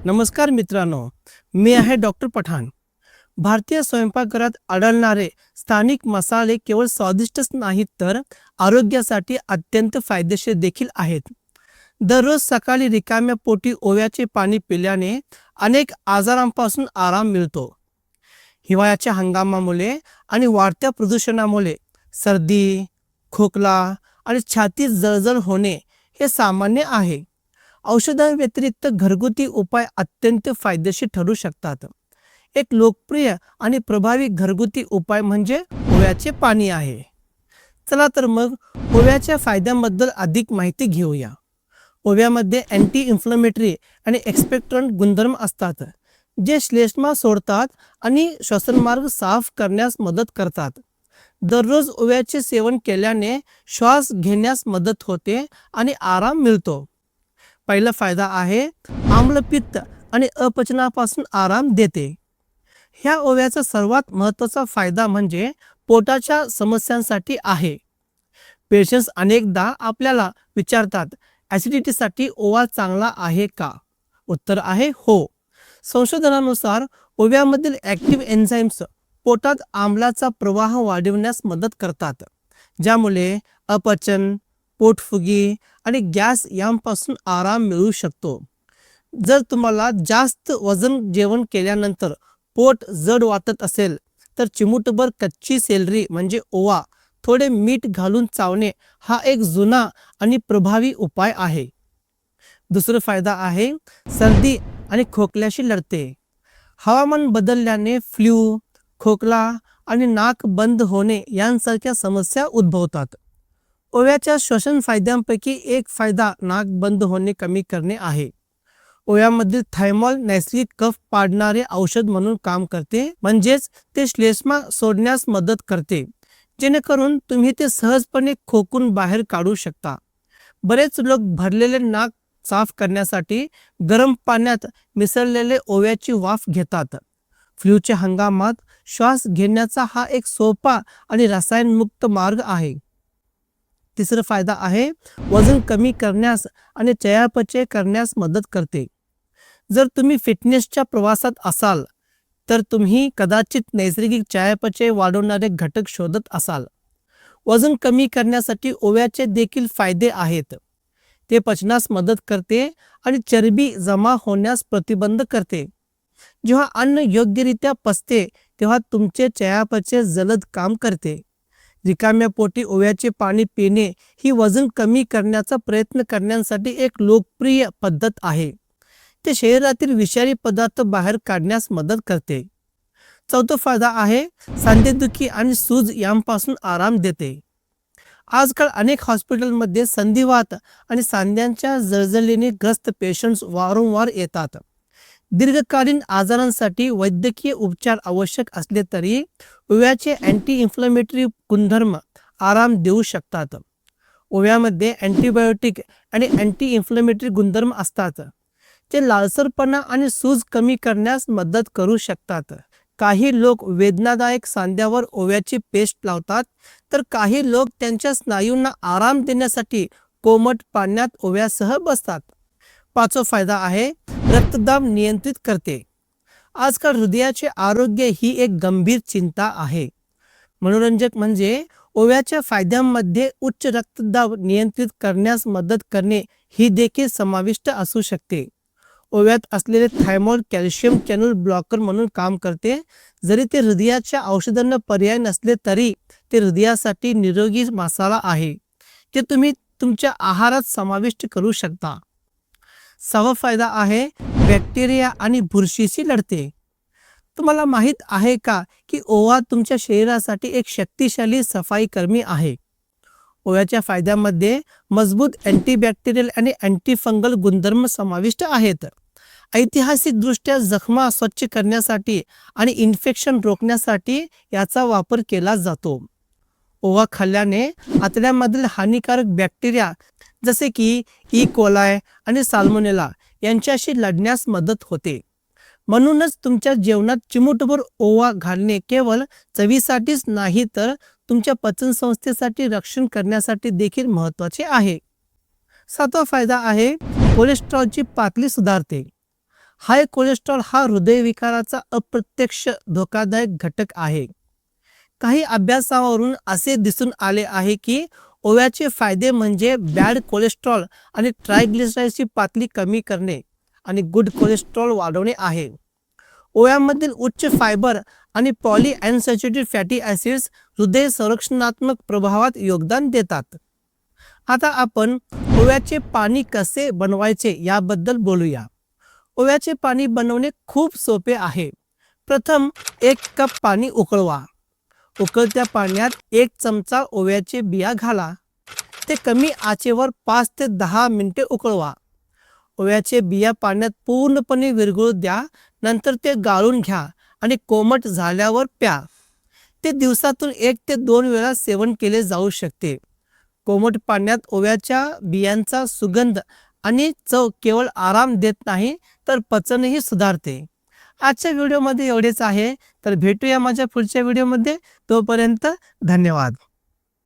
नमस्कार मित्रांनो, मी आहे डॉक्टर पठाण. भारतीय स्वयंपाकघरात आढळणारे स्थानिक मसाले केवळ स्वादिष्टच नाहीत तर आरोग्यासाठी अत्यंत फायदेशीर देखील आहेत. दररोज सकाळी रिकाम्या पोटी ओव्याचे पाणी पिल्याने अनेक आजारांपासून आराम मिळतो. हिवाळ्याच्या हंगामामुळे आणि वाढत्या प्रदूषणामुळे सर्दी, खोकला आणि छातीत जळजळ होणे हे सामान्य आहे. औषधांव्यतिरिक्त घरगुती उपाय अत्यंत फायदेशीर ठरू शकतात. एक लोकप्रिय आणि प्रभावी घरगुती उपाय म्हणजे ओव्याचे पाणी आहे. चला तर मग ओव्याच्या फायद्यांबद्दल अधिक माहिती घेऊया. ओव्यामध्ये अँटी इन्फ्लमेटरी आणि एक्सपेक्टंट गुणधर्म असतात, जे श्लेष्मा सोडतात आणि श्वसनमार्ग साफ करण्यास मदत करतात. दररोज ओव्याचे सेवन केल्याने श्वास घेण्यास मदत होते आणि आराम मिळतो. पहिला फायदा आहे आम्लपित्त आणि अपचनापासून आराम देते. ह्या ओव्याचा सर्वात महत्त्वाचा फायदा म्हणजे पोटाच्या समस्यांसाठी आहे. पेशंट्स अनेकदा आपल्याला विचारतात, ॲसिडिटीसाठी ओवा चांगला आहे का? उत्तर आहे हो. संशोधनानुसार ओव्यामधील ॲक्टिव्ह एन्झाईम्स पोटात आम्लाचा प्रवाह वाढविण्यास मदत करतात, ज्यामुळे अपचन, पोटफुगी आणि गॅस यांपासून आराम मिळू शकतो. जर तुम्हाला जास्त वजन जेवण केल्यानंतर पोट जड वाटत असेल तर चिमूटभर कच्ची सेलरी म्हणजे ओवा थोडे मीठ घालून चावणे हा एक जुना आणि प्रभावी उपाय आहे. दुसरा फायदा आहे सर्दी आणि खोकल्याशी लढते. हवामान बदलल्याने फ्लू, खोकला आणि नाक बंद होणे यांसारख्या समस्या उद्भवतात. ओव्याच्या श्वसन फायद्यांपैकी एक फायदा नाक बंद होणे कमी करणे आहे. ओव्यामधील थायमॉल नैसर्गिक कफ पाडणारे औषध म्हणून काम करते, म्हणजेच ते श्लेष्मा सोडण्यास मदत करते, जेणेकरून तुम्ही ते सहजपणे खोकून बाहेर काढू शकता. बरेच लोक भरलेले नाक साफ करण्यासाठी गरम पाण्यात मिसळलेले ओव्याची वाफ घेतात. फ्लूच्या हंगामात श्वास घेण्याचा हा एक सोपा आणि रसायनमुक्त मार्ग आहे. तिसरा फायदा आहे वजन कमी करण्यास आणि चयापचय करण्यास मदत करते. जर तुम्ही फिटनेसच्या प्रवासात असाल तर तुम्ही कदाचित नैसर्गिक चयापचय वाढवणारे घटक शोधत असाल. वजन कमी करण्यासाठी ओव्याचे देखील फायदे आहेत. ते पचनास मदत करते आणि चरबी जमा होण्यास प्रतिबंध करते. जेव्हा अन्न योग्यरित्या पचते तेव्हा तुमचे चयापचय जलद काम करते. रिकाम्या पोटी ओव्याचे पाणी पिणे ही वजन कमी करण्याचा प्रयत्न करण्यासाठी एक लोकप्रिय पद्धत आहे. ते शरीरातील विषारी पदार्थ बाहेर काढण्यास मदत करते. चौथा फायदा आहे सांधेदुखी आणि सूज यांपासून आराम देते. आजकाल अनेक हॉस्पिटलमध्ये संधिवात आणि सांध्यांच्या जळजळीने ग्रस्त पेशंट्स वारंवार येतात. दीर्घकालीन आजारांसाठी वैद्यकीय उपचार आवश्यक असले तरी ओव्याचे अँटी इन्फ्लमेटरी गुणधर्म आराम देऊ शकतात. ओव्यामध्ये अँटीबायोटिक आणि अँटी इन्फ्लमेटरी गुणधर्म असतात. ते लालसरपणा आणि सूज कमी करण्यास मदत करू शकतात. काही लोक वेदनादायक सांध्यावर ओव्याची पेस्ट लावतात, तर काही लोक त्यांच्या स्नायूंना आराम देण्यासाठी कोमट पाण्यात ओव्यासह बसतात. पाचवा फायदा आहे रक्तदाब नियंत्रित करते. आजकाल हृदयाचे आरोग्य ही एक गंभीर चिंता आहे. मनोरंजक म्हणजे ओव्याच्या फायद्यांमध्ये उच्च रक्तदाब नियंत्रित करण्यास मदत करणे ही देखील समाविष्ट असू शकते. ओव्यात असलेले थायमॉल कॅल्शियम चॅनल ब्लॉकर म्हणून काम करते. जरी ते हृदयाच्या औषधांना पर्याय नसले तरी ते हृदयासाठी निरोगी मसाला आहे, ते तुम्ही तुमच्या आहारात समाविष्ट करू शकता. सहावा फायदा आहे बॅक्टेरिया आणि बुरशीशी लढते. तुम्हाला माहीत आहे का की ओवा तुमच्या शरीरासाठी एक शक्तिशाली सफाईकर्मी आहे. ओव्याच्या फायद्यामध्ये मजबूत अँटीबॅक्टेरियल आणि अँटीफंगल गुणधर्म समाविष्ट आहेत. ऐतिहासिकदृष्ट्या जखमा स्वच्छ करण्यासाठी आणि इन्फेक्शन रोखण्यासाठी याचा वापर केला जातो. ओवा खाल्ल्याने आतड्यामधील हानिकारक बॅक्टेरिया जसे की ई कोलाय आणि साल्मोनेला यांच्याशी लढण्यास मदत होते. म्हणूनच तुमच्या जेवणात चिमूटभर ओवा घालणे केवळ चवीसाठीच नाही तर तुमच्या पचनसंस्थेसाठी रक्षण करण्यासाठी देखील महत्त्वाचे आहे. सातवा फायदा आहे कोलेस्ट्रॉलची पातळी सुधारते. हाय कोलेस्ट्रॉल हा हृदयविकाराचा अप्रत्यक्ष धोकादायक घटक आहे. काही अभ्यासावरून असे दिसून आले आहे की ओव्याचे फायदे म्हणजे बॅड कोलेस्ट्रॉल आणि ट्रायग्लिसराईडची पातळी कमी करणे आणि गुड कोलेस्ट्रॉल वाढवणे आहे. ओव्यामधील उच्च फायबर आणि पॉलीअनसॅच्युरेटेड फॅटी ॲसिड्स हृदय संरक्षणात्मक प्रभावात योगदान देतात. आता आपण ओव्याचे पाणी कसे बनवायचे याबद्दल बोलूया. ओव्याचे पाणी बनवणे खूप सोपे आहे. प्रथम 1 कप पाणी उकळवा. उकळत्या पाण्यात 1 चमचा ओव्याचे बिया घाला. ते कमी आचेवर 5 ते 10 मिनिटे उकळवा. ओव्याचे बिया पाण्यात पूर्णपणे विरघळू द्या. नंतर ते गाळून घ्या आणि कोमट झाल्यावर प्या. ते दिवसातून 1 ते 2 वेळा सेवन केले जाऊ शकते. कोमट पाण्यात ओव्याच्या बियांचा सुगंध आणि चव केवळ आराम देत नाही तर पचनही सुधारते. आजच्या व्हिडिओमध्ये एवढेच आहे. तर भेटूया माझ्या पुढच्या व्हिडिओमध्ये. तोपर्यंत धन्यवाद.